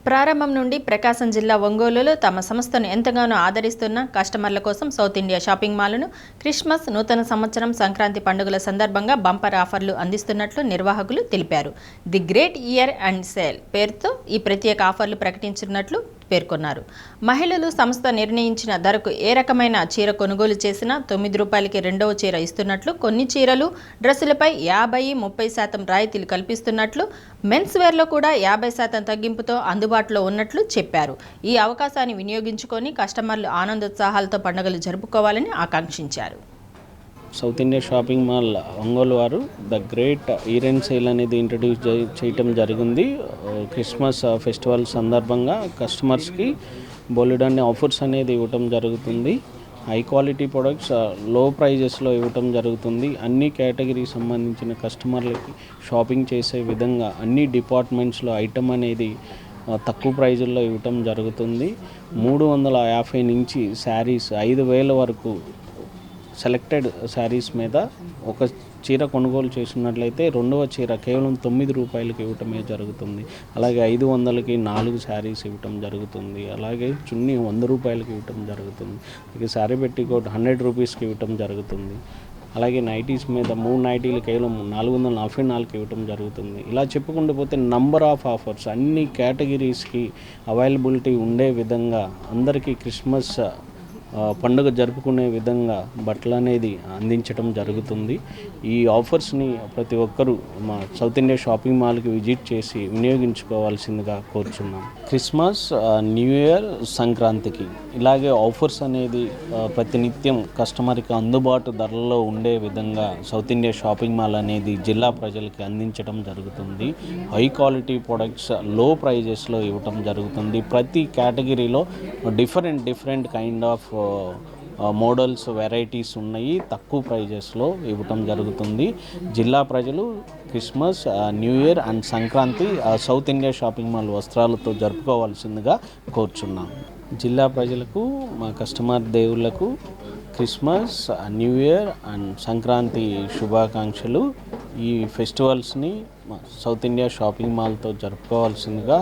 ప్రారంభం నుండి ప్రకాశం జిల్లా ఒంగోలులో తమ సంస్థను ఎంతగానో ఆదరిస్తున్న కస్టమర్ల కోసం సౌత్ ఇండియా షాపింగ్ మాల్ను క్రిస్మస్, నూతన సంవత్సరం, సంక్రాంతి పండుగల సందర్భంగా బంపర్ ఆఫర్లు అందిస్తున్నట్లు నిర్వాహకులు తెలిపారు. The great year end sale పేరుతో ఈ ప్రత్యేక ఆఫర్లు ప్రకటించినట్లు పేర్కొన్నారు. మహిళలు సంస్థ నిర్ణయించిన ధరకు ఏ రకమైన చీర కొనుగోలు చేసినా ₹9కి రెండవ చీర ఇస్తున్నట్లు, కొన్ని చీరలు, డ్రెస్సులపై 50-30% రాయితీలు కల్పిస్తున్నట్లు, మెన్స్ వేర్లో కూడా 50% తగ్గింపుతో అందుబాటులో ఉన్నట్లు చెప్పారు. ఈ అవకాశాన్ని వినియోగించుకొని కస్టమర్లు ఆనందోత్సాహాలతో పండుగలు జరుపుకోవాలని ఆకాంక్షించారు. South India Shopping Mall Ongole వారు the great year end sale అనేది ఇంట్రడ్యూస్ చేయటం జరిగింది. క్రిస్మస్ ఫెస్టివల్ సందర్భంగా కస్టమర్స్కి బోలెడన్ని ఆఫర్స్ అనేది ఇవ్వటం జరుగుతుంది. హై క్వాలిటీ ప్రొడక్ట్స్ లో ప్రైజెస్లో ఇవ్వటం జరుగుతుంది. అన్ని కేటగిరీకి సంబంధించిన కస్టమర్లకి షాపింగ్ చేసే విధంగా అన్ని డిపార్ట్మెంట్స్లో ఐటమ్ అనేది తక్కువ ప్రైజుల్లో ఇవ్వటం జరుగుతుంది. 350 నుంచి శారీస్ 5,000 వరకు సెలెక్టెడ్ శారీస్ మీద ఒక చీర కొనుగోలు చేసినట్లయితే రెండవ చీర కేవలం ₹9కి ఇవ్వటమే జరుగుతుంది. అలాగే 500కి 4 శారీస్ ఇవ్వటం జరుగుతుంది. అలాగే చున్నీ ₹100కి ఇవ్వటం జరుగుతుంది. అలాగే శారీ పెట్టికోట్ ₹100కి ఇవ్వటం జరుగుతుంది. అలాగే నైటీస్ మీద 3 నైటీలు కేవలం ₹444కి ఇవ్వటం జరుగుతుంది. ఇలా చెప్పుకుంటూ పోతే నంబర్ ఆఫ్ ఆఫర్స్ అన్ని కేటగిరీస్కి అవైలబిలిటీ ఉండే విధంగా అందరికీ క్రిస్మస్ పండుగ జరుపుకునే విధంగా బట్టలు అనేది అందించడం జరుగుతుంది. ఈ ఆఫర్స్ని ప్రతి ఒక్కరూ మా సౌత్ ఇండియా షాపింగ్ మాల్కి విజిట్ చేసి వినియోగించుకోవాల్సిందిగా కోరుచున్నాం. క్రిస్మస్, న్యూ ఇయర్, సంక్రాంతికి ఇలాగే ఆఫర్స్ అనేది ప్రతినిత్యం కస్టమర్కి అందుబాటు ధరల్లో ఉండే విధంగా సౌత్ ఇండియా షాపింగ్ మాల్ అనేది జిల్లా ప్రజలకి అందించడం జరుగుతుంది. హై క్వాలిటీ ప్రొడక్ట్స్ లో ప్రైజెస్లో ఇవ్వటం జరుగుతుంది. ప్రతి కేటగిరీలో different kind of models, varieties ఉన్నాయి. తక్కువ ప్రైజెస్లో ఇవ్వటం జరుగుతుంది. జిల్లా ప్రజలు Christmas, new year and Sankranti South India Shopping Mall వస్త్రాలతో జరుపుకోవాల్సిందిగా కోరుచున్నాం. జిల్లా ప్రజలకు, మా కస్టమర్ దేవుళ్లకు Christmas, new year and Sankranti శుభాకాంక్షలు. ఈ ఫెస్టివల్స్ని సౌత్ ఇండియా షాపింగ్ మాల్తో జరుపుకోవాల్సిందిగా